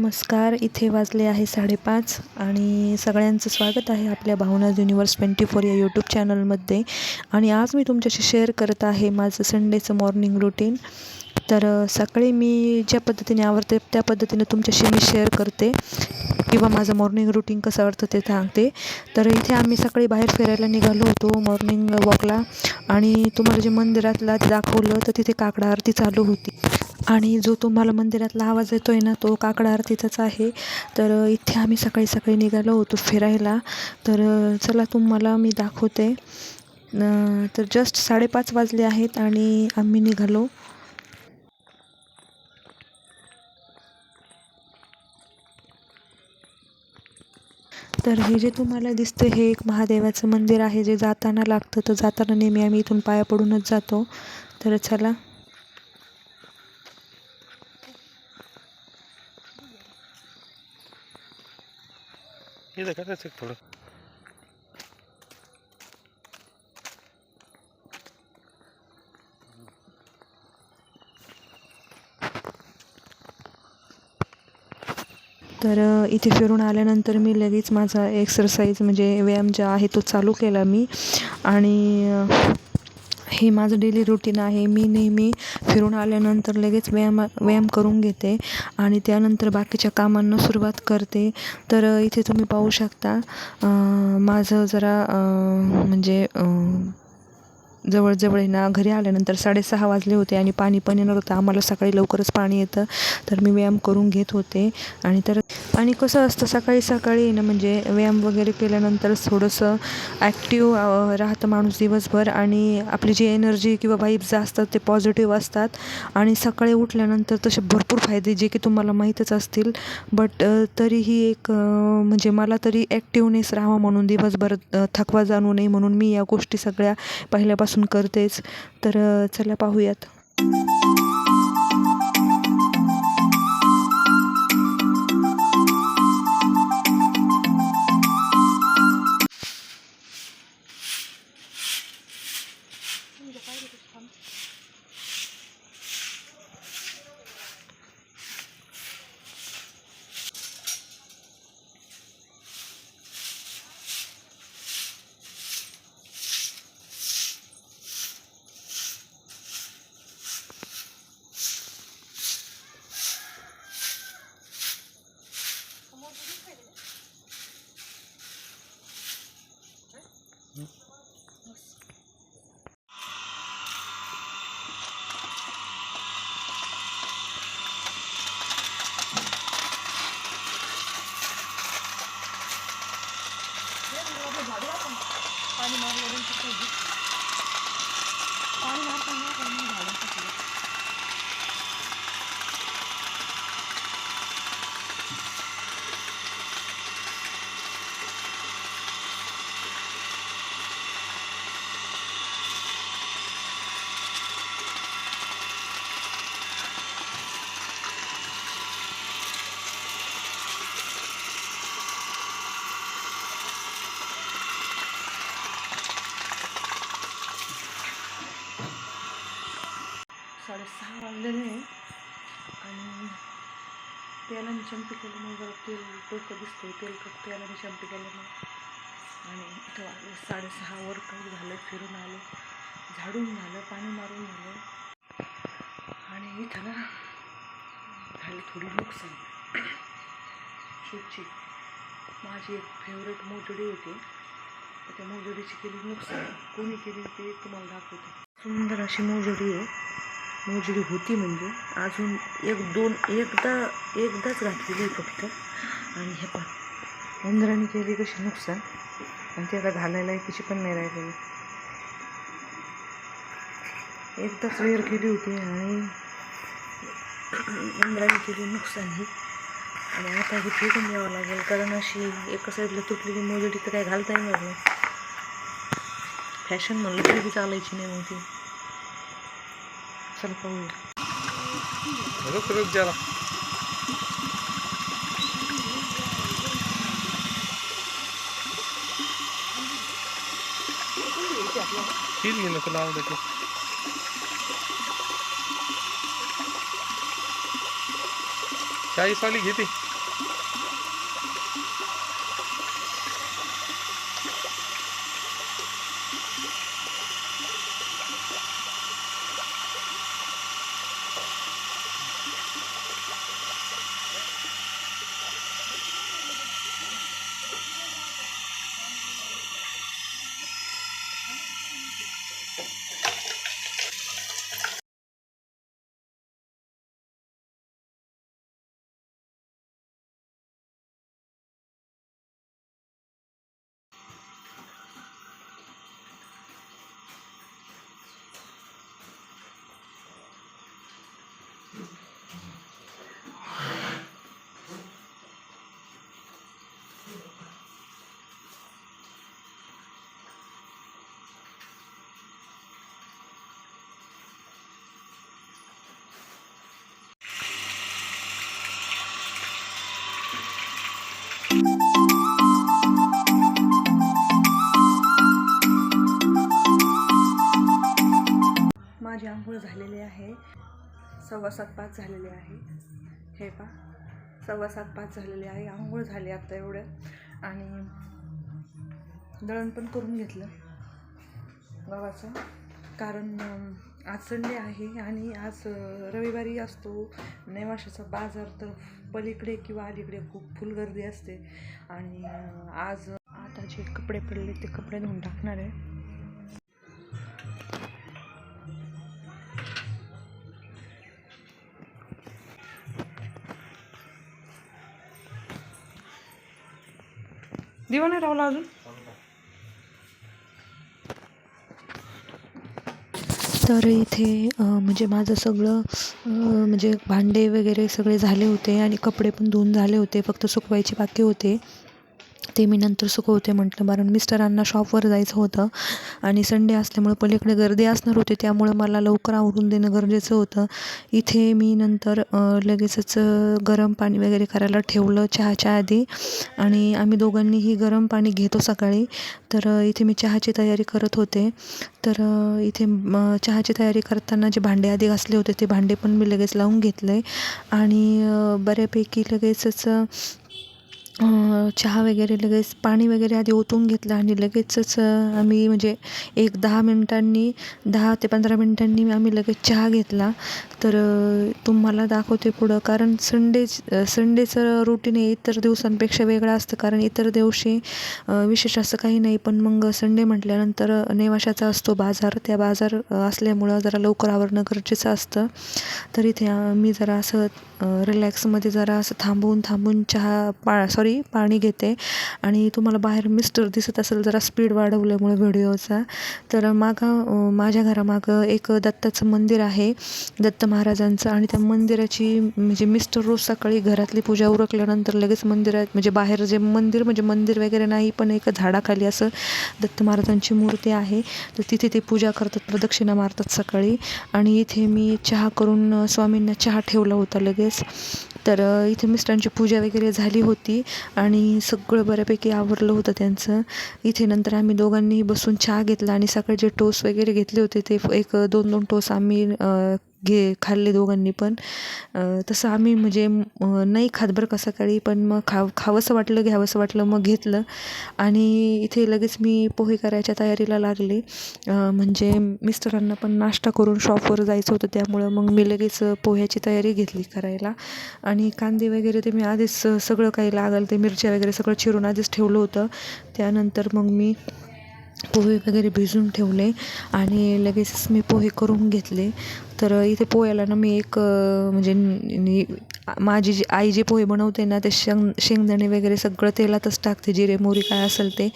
नमस्कार. इथे वाजले आहे 5:30 आणि सगळ्यांचं स्वागत आहे आपल्या भावनाज युनिवर्स 24 या यूट्यूब चॅनलमध्ये. आणि आज मी तुमच्याशी शेअर करत आहे माझं संडेचं मॉर्निंग रुटीन. तर सकाळी मी ज्या पद्धतीने आवरते त्या पद्धतीने तुमच्याशी मी शेअर करते किंवा माझं मॉर्निंग रुटीन कसं आवडतं ते सांगते. तर इथे आम्ही सकाळी बाहेर फिरायला निघालो होतो मॉर्निंग वॉकला, आणि तुम्हाला जे मंदिरातला दाखवलं तर तिथे काकड आरती चालू होती. आणि जो तुम्हाला मंदिरातला आवाज येतो आहे ना, तो काकड आरतीचाच आहे. तर इथे आम्ही सकाळी सकाळी निघालो होतो फिरायला. तर चला तुम्हाला मी दाखवते. तर जस्ट 5:30 वाजले आहेत आणि आम्ही निघालो. तर हे जे तुम्हाला दिसतं हे एक महादेवाचं मंदिर आहे, जे जाताना लागतं. तर जाताना नेहमी आम्ही इथून पाया पडूनच जातो. तर चला. हे करायचं थोडं. तर इथे फिरून आल्यानंतर मी लगेच माझा एक्सरसाइज म्हणजे व्यायाम जो आहे तो चालू केला मी. आणि हे माझं डेली रुटीन आहे. मी नेहमी फिरून आल्यानंतर लगेच व्यायाम करून घेते आणि त्यानंतर बाकीच्या कामांना सुरुवात करते. तर इथे तुम्ही पाहू शकता माझं जरा म्हणजे जवळजवळ आहे ना, घरी आल्यानंतर 6:30 वाजले होते आणि पाणी पण येणार होतं. आम्हाला सकाळी लवकरच पाणी येतं. तर मी व्यायाम करून घेत होते. आणि कसं असतं सकाळी सकाळी ना, म्हणजे व्यायाम वगैरे केल्यानंतरच थोडंसं ॲक्टिव्ह राहतं माणूस दिवसभर, आणि आपली जी एनर्जी किंवा वाईब्स असतात ते पॉझिटिव्ह असतात. आणि सकाळी उठल्यानंतर तसे भरपूर फायदे जे की तुम्हाला माहीतच असतील, बट तरीही एक म्हणजे मला तरी ॲक्टिवनेस राहावा म्हणून, दिवसभर थकवा जाणवू नये म्हणून मी या गोष्टी सगळ्या पहिल्यापासून करतेच. तर चला पाहूयात. साडेसहा वाजलेले आहे आणि त्याला मी चंपी केलं मग जरा तेल डोकं दिसते, तेलकट त्याला मी चंपी केलं मग. आणि इथं वाजले 6:30. वर्कआउट झालं, फिरून आलो, झाडून झालं, पाणी मारून झालं. आणि इथं ना झाली थोडी नुकसान शूटची. माझी एक फेवरेट मोजडी होती, तर त्या मोजडीची केली नुकसान. कोणी केली ते तुम्हाला दाखवते. सुंदर अशी मोजडी आहे. मोजडी होती म्हणजे अजून एकदाच घातलेली आहे फक्त. आणि हे पण उंदराने केली कशी नुकसान, आणि ते आता घालायला तिची पण नाही राहिलेली. एकदाच वेअर केली होती आणि उंदराने केली नुकसान ही. आणि आता ही फेकून द्यावं लागेल, कारण अशी एका साईडला तुटलेली मोजडी तर काय घालता येणार नाही. फॅशन म्हणलं तरी चालायची नाही मग ती. चल पाहूया. रुक जरा. फील घे ना तुला आवडते. चाळीसवाली घेते. 5:15 झालेले आहे. हे पा 5:15 झालेले आहे. आंघोळ झाली आता एवढं आणि दळण पण करून घेतलं गव्हाचं, कारण आज संडे आहे आणि आज रविवारी असतो नेवाशाचा बाजार, तर पलीकडे किंवा अलीकडे खूप फुल गर्दी असते. आणि आज आता जे कपडे पडले ते कपडे धुवून टाकणार आहे. दिवा नाही रावला अजून. तर इथे म्हणजे माझं सगळं म्हणजे भांडे वगैरे सगळे झाले होते आणि कपडे पण धुवून झाले होते, फक्त सुकवायचे बाकी होते. ते मी नंतर सुकवते म्हटलं, कारण मिस्टरांना शॉपवर जायचं होतं आणि संडे असल्यामुळे पलीकडे गर्दी असणार होती, त्यामुळे मला लवकर आवरून देणं गरजेचं होतं. इथे मी नंतर लगेचच गरम पाणी वगैरे करायला ठेवलं चहाच्या आधी, आणि आम्ही दोघांनीही गरम पाणी घेतो सकाळी. तर इथे मी चहाची तयारी करत होते. तर इथे चहाची तयारी करताना जे भांडे आधी घासले होते ते भांडे पण मी लगेच लावून घेतले आणि बऱ्यापैकी लगेचच चहा वगैरे लगेच पाणी वगैरे आधी ओतून घेतलं आणि लगेचच आम्ही म्हणजे 10 ते 15 मिनटांनी आम्ही लगेच चहा घेतला. तर तुम्हाला दाखवते पुढं, कारण संडेचं रुटीन हे इतर दिवसांपेक्षा वेगळं असतं, कारण इतर दिवशी विशेष असं काही नाही, पण मग संडे म्हटल्यानंतर नेवाशाचा असतो बाजार. त्या बाजार असल्यामुळं जरा लवकर आवरणं गरजेचं असतं. तर इथे मी जरा असं रिलॅक्समध्ये जरा असं थांबून पाणी घेते. आणि तुम्हाला बाहेर मिस्टर दिसत असेल जरा स्पीड वाढवल्यामुळे व्हिडिओचा. तर माझ्या घरामागं एक दत्ताचं मंदिर आहे, दत्त महाराजांचं, आणि त्या मंदिराची म्हणजे मिस्टर रोज सकाळी घरातली पूजा उरकल्यानंतर लगेच मंदिरात, म्हणजे बाहेर जे मंदिर वगैरे नाही, पण एक झाडाखाली असं दत्त महाराजांची मूर्ती आहे, तर तिथे ते पूजा करतात, प्रदक्षिणा मारतात सकाळी. आणि इथे मी चहा करून स्वामींना चहा ठेवला होता लगेच. तर इथे मिस्टरांची पूजा वगैरे झाली होती आणि सगळं बऱ्यापैकी आवरलं होतं त्यांचं. इथे नंतर आम्ही दोघांनी बसून चहा घेतला आणि सकाळी जे टोस्ट वगैरे घेतले होते ते 1-2 टोस्ट आम्ही खाल्ले दोघांनी पण. तसं आम्ही म्हणजे नाही खात बरं का सकाळी, पण मग घ्यावंसं वाटलं मग घेतलं. आणि इथे लगेच मी पोहे करायच्या तयारीला लागले, म्हणजे मिस्टरांना पण नाश्ता करून शॉपवर जायचं होतं, त्यामुळं मग मी लगेच पोह्याची तयारी घेतली करायला. आणि कांदे वगैरे ते मी आधीच सगळं काही लागेल ते मिरच्या वगैरे सगळं चिरून आधीच ठेवलं होतं. त्यानंतर मग मी पोहे वगैरे भिजून ठेवले आणि लगेचच मी पोहे करून घेतले. तर इथे पोह्याला ना मी म्हणजे माझी आई जे पोहे बनवते ना, ते शेंगदाणे वगैरे सगळं तेलातच टाकते, जिरे मोहरी काय असेल ते.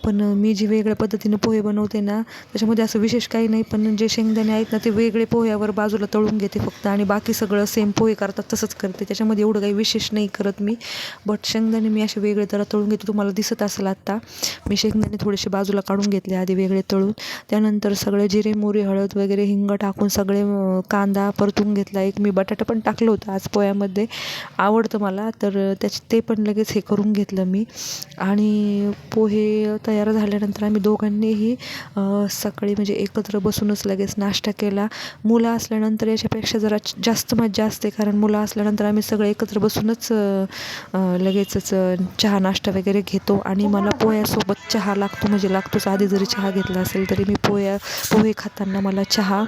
पण मी जी वेगळ्या पद्धतीने पोहे बनवते ना, त्याच्यामध्ये असं विशेष काही नाही, पण जे शेंगदाणे आहेत ना ते वेगळे पोह्यावर बाजूला तळून घेते फक्त, आणि बाकी सगळं सेम पोहे करतात तसंच करते. त्याच्यामध्ये एवढं काही विशेष नाही करत मी, बट शेंगदाणे मी असे वेगळे जरा तळून घेते. तुम्हाला दिसत असेल आत्ता मी शेंगदाणे थोडेसे बाजूला काढून घेतले आधी वेगळे तळून. त्यानंतर सगळे जिरे मोहरी हळद वगैरे हिंग टाकून सगळे कांदा परतून घेतला. एक मी बटाटा पण टाकलं होतं आज पोह्यामध्ये, आवडतं मला, तर ते पण लगेच हे करून घेतलं मी. आणि पोहे तयार झाल्यानंतर आम्ही दोघांनीही सकाळी म्हणजे एकत्र बसूनच लगेच नाश्ता केला. मुलं असल्यानंतर याच्यापेक्षा जरा जास्त मजा असते, कारण मुलं असल्यानंतर आम्ही सगळे एकत्र बसूनच लगेचच चहा नाश्ता वगैरे घेतो. आणि मला पोह्यासोबत चहा लागतो, म्हणजे लागतोच. आधी जरी चहा घेतला असेल तरी मी पोहे खाताना मला चहा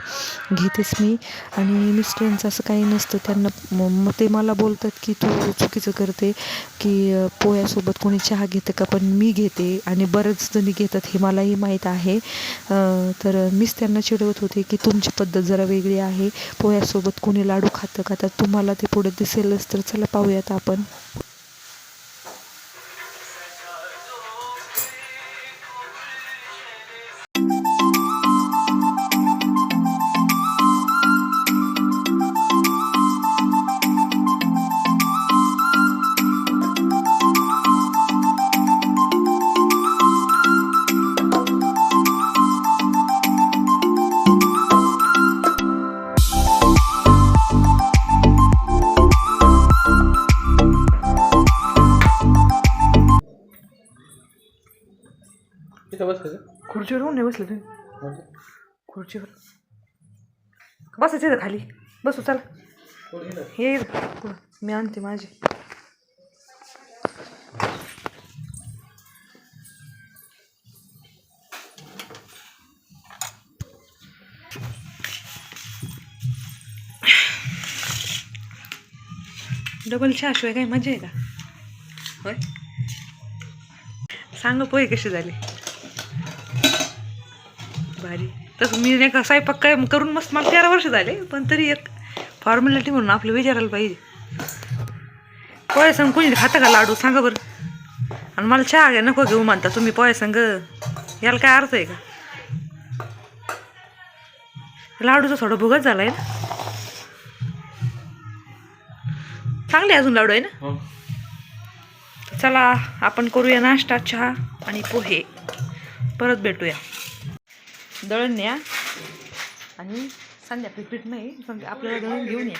घेतेच मी. आणि मिस्टरांचं असं काही नसतं, त्यांना ते मला बोलतात की तू चुकीचं करते, की पोह्यासोबत कोणी चहा घेतं का, पण मी घेते आणि बरेच जणी घेतात हे मलाही माहीत आहे. तर मीच त्यांना चिडवत होते की तुमची पद्धत जरा वेगळी आहे, पोह्यासोबत कोणी लाडू खातं का, तर तुम्हाला ते पुढे दिसेलच. तर चला पाहूयात आपण. इथं बसायचं. खुर्चीवर होऊन नाही बसले तुम्ही? खुर्चीवर बसायचं खाली बसू, चला. कोण येणार? ये पुढं. मी आणते माझे. डबल चहा शिवाय काही मजा आहे का? होय, सांग पोहे कसे झाले. भारी. तसं मी नाही का स्वयंपाक काय करून मस्त मला 13 वर्ष झाले, पण तरी एक फॉर्मॅलिटी म्हणून आपलं विचारायला पाहिजे. पोहे संग कोणी खातं का लाडू सांगा बरं. आणि मला चहा घ्या नको घेऊ म्हणता तुम्ही पोहे संग, याला काय अर्थ आहे का? लाडूचा थोडा भुगत झालाय ना. चांगले अजून लाडू आहे ना. चला आपण करूया नाश्ता, चहा आणि पोहे. परत भेटूया. दळण न्या आणि संध्याकाळी पीठ नाही, आपल्याला दळण घेऊन या.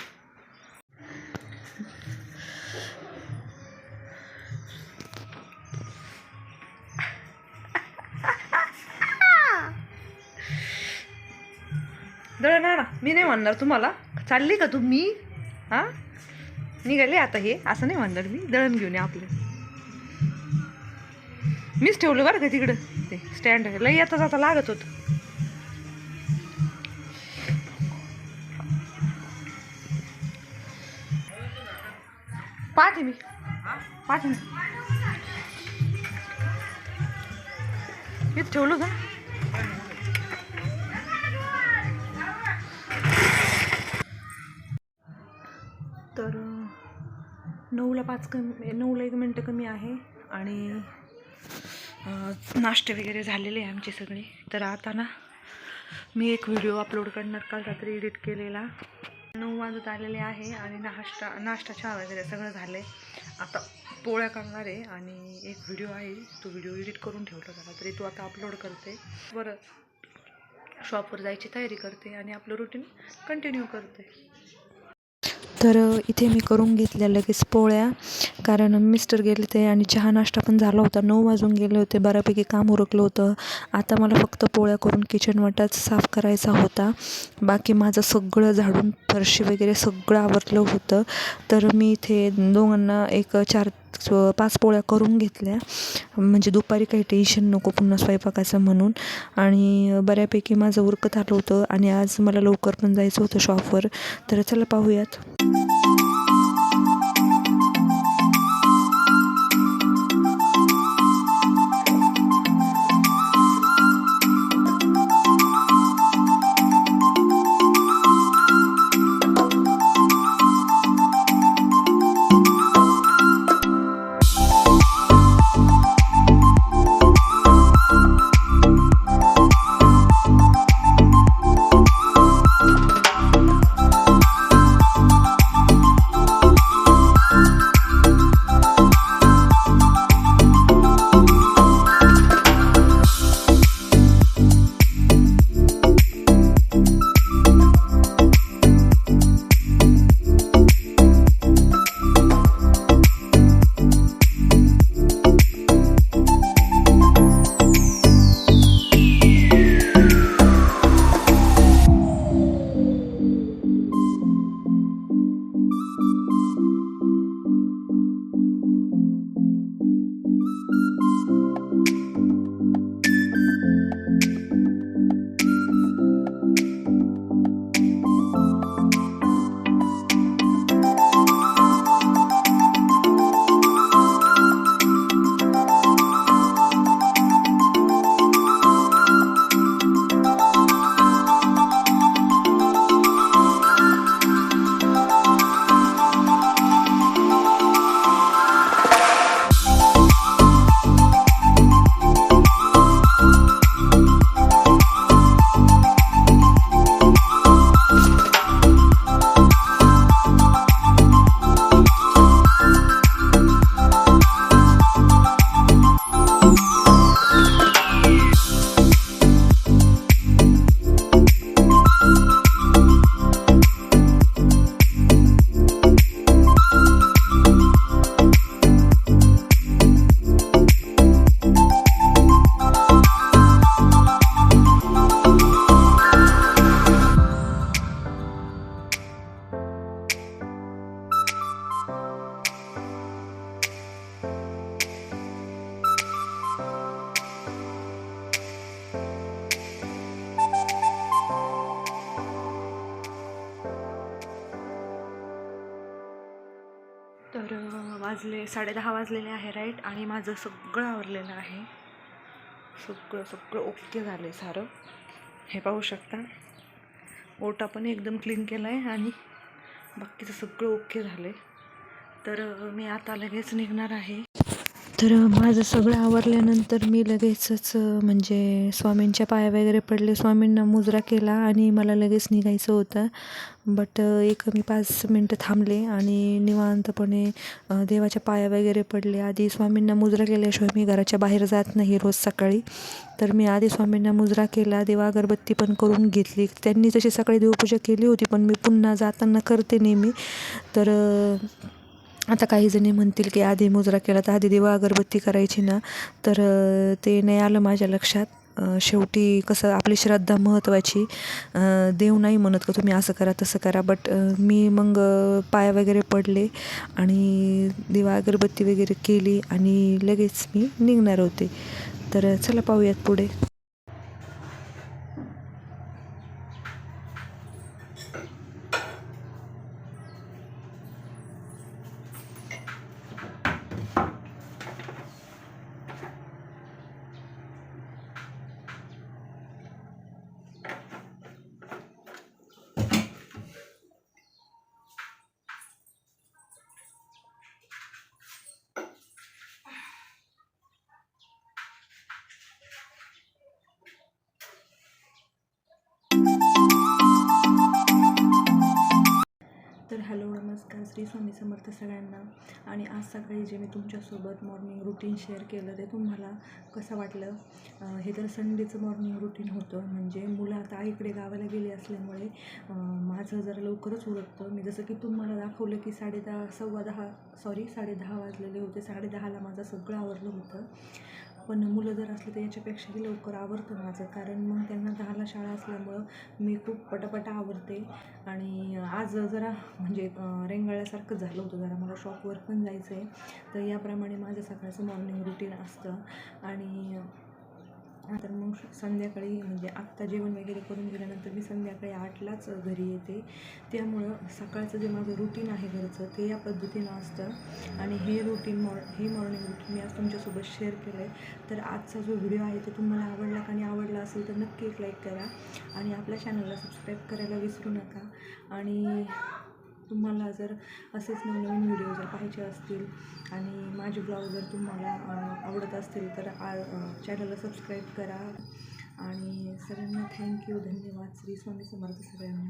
दळण आणा. मी नाही म्हणणार तुम्हाला चालली का तुम्ही. हां निघाले आता हे असं नाही म्हणणार मी. दळण घेऊन या आपलं. मीच ठेवलं बरं का तिकडं ते स्टँड. लई येता जाता लागत होतं. पाहते मी. मीच ठेवलं का. तर 9ला 1 मिनटं कमी आहे आणि नाश्ते वगैरे झालेले आहे आमचे सगळे. तर आता ना मी एक व्हिडिओ अपलोड करणार, काल रात्री एडिट केलेला. 9 वाजत आलेले आहे आणि नाश्ता चहा वगैरे सगळं झालं आहे. आता पोळ्या करणार आहे आणि एक व्हिडिओ आहे, तो व्हिडिओ एडिट करून ठेवला झाला तरी तो आता अपलोड करते. बरं शॉपवर जायची तयारी करते आणि आपलं रुटीन कंटिन्यू करते. तर इथे मी करून घेतल्या लगेच पोळ्या, कारण मिस्टर गेले ते आणि चहा नाश्ता पण झाला होता. 9 वाजून गेले होते, बऱ्यापैकी काम उरकलं होतं. आता मला फक्त पोळ्या करून किचन वाटाच साफ करायचा होता. बाकी माझं सगळं झाडून फरशी वगैरे सगळं आवरलं होतं. तर मी इथे दोघांना एक 4-5 पोळ्या करून घेतल्या, म्हणजे दुपारी काही टेन्शन नको पुन्हा स्वयंपाकाचं म्हणून. आणि बऱ्यापैकी माझं उरकत आलं होतं आणि आज मला लवकर पण जायचं होतं शॉपवर. तर चला पाहूयात. 10:30 वाजलेले आहे राईट. आणि माझं सगळं आवरलेलं आहे, सगळं ओके झालं आहे सारं. हे पाहू शकता, ओटा पण एकदम क्लीन केला आहे आणि बाकीचं सगळं ओके झालं आहे. तर मी आता लगेच निघणार आहे. तर माझं सगळं आवरल्यानंतर मी लगेचच म्हणजे स्वामींच्या पाया वगैरे पडले, स्वामींना मुजरा केला आणि मला लगेच निघायचं होतं. बट मी 5 मिनटं थांबले आणि निवांतपणे देवाच्या पाया वगैरे पडले. आधी स्वामींना मुजरा केल्याशिवाय मी घराच्या बाहेर जात नाही रोज सकाळी. तर मी आधी स्वामींना मुजरा केला, देवा अगरबत्ती पण करून घेतली. त्यांनी जशी सकाळी देवपूजा केली होती, पण मी पुन्हा जाताना करते नेहमी. तर आता काही जणी म्हणतील की आधी मुजरा केला तर आधी देवा अगरबत्ती करायची ना, तर ते नाही आलं माझ्या लक्षात. शेवटी कसं, आपली श्रद्धा महत्त्वाची. देव नाही म्हणत का तुम्ही असं करा तसं करा. बट मी मग पाय वगैरे पडले आणि देवा अगरबत्ती वगैरे केली आणि लगेच मी निघणार होते. तर चला पाहूयात पुढे. तर हॅलो, नमस्कार, श्री स्वामी समर्थ सगळ्यांना. आणि आज सकाळी जे मी तुमच्यासोबत मॉर्निंग रुटीन शेअर केलं ते तुम्हाला कसं वाटलं? हे तर संडेचं मॉर्निंग रुटीन होतं. म्हणजे मुलं आता आईकडे गावाला गेली असल्यामुळे माझं जरा लवकरच उरकतं. मी जसं की तुम्हाला दाखवलं की 10:30 वाजलेले होते. 10:30ला माझं सगळं आवरलं होतं. पण मुलं जर असले तर याच्यापेक्षाही लवकर आवरतं माझं, कारण मग त्यांना 10ला शाळा असल्यामुळं मी खूप पटापटा आवरते. आणि आज जरा म्हणजे रेंगाळल्यासारखं झालं होतं, जरा मला शॉपवर पण जायचं आहे. तर याप्रमाणे माझं सकाळचं मॉर्निंग रुटीन असतं. आणि तर मग संध्याकाळी म्हणजे आत्ता जेवण वगैरे करून गेल्यानंतर मी संध्याकाळी 8लाच घरी येते. त्यामुळं सकाळचं जे माझं रुटीन आहे घरचं, ते या पद्धतीनं असतं. आणि हे मॉर्निंग रुटीन मी आज तुमच्यासोबत शेअर केलं आहे. तर आजचा जो व्हिडिओ आहे तो तुम्हाला आवडला असेल तर नक्की एक लाईक करा आणि आपल्या चॅनलला सबस्क्राईब करायला विसरू नका. आणि तुम्हाला जर असेच नवनवीन व्हिडिओ जर पाहायचे असतील आणि माझे ब्लॉग जर तुम्हाला आवडत असतील तर चॅनलला सबस्क्राईब करा. आणि सगळ्यांना थँक्यू, धन्यवाद. श्री स्वामी समर्थ सगळ्यांना.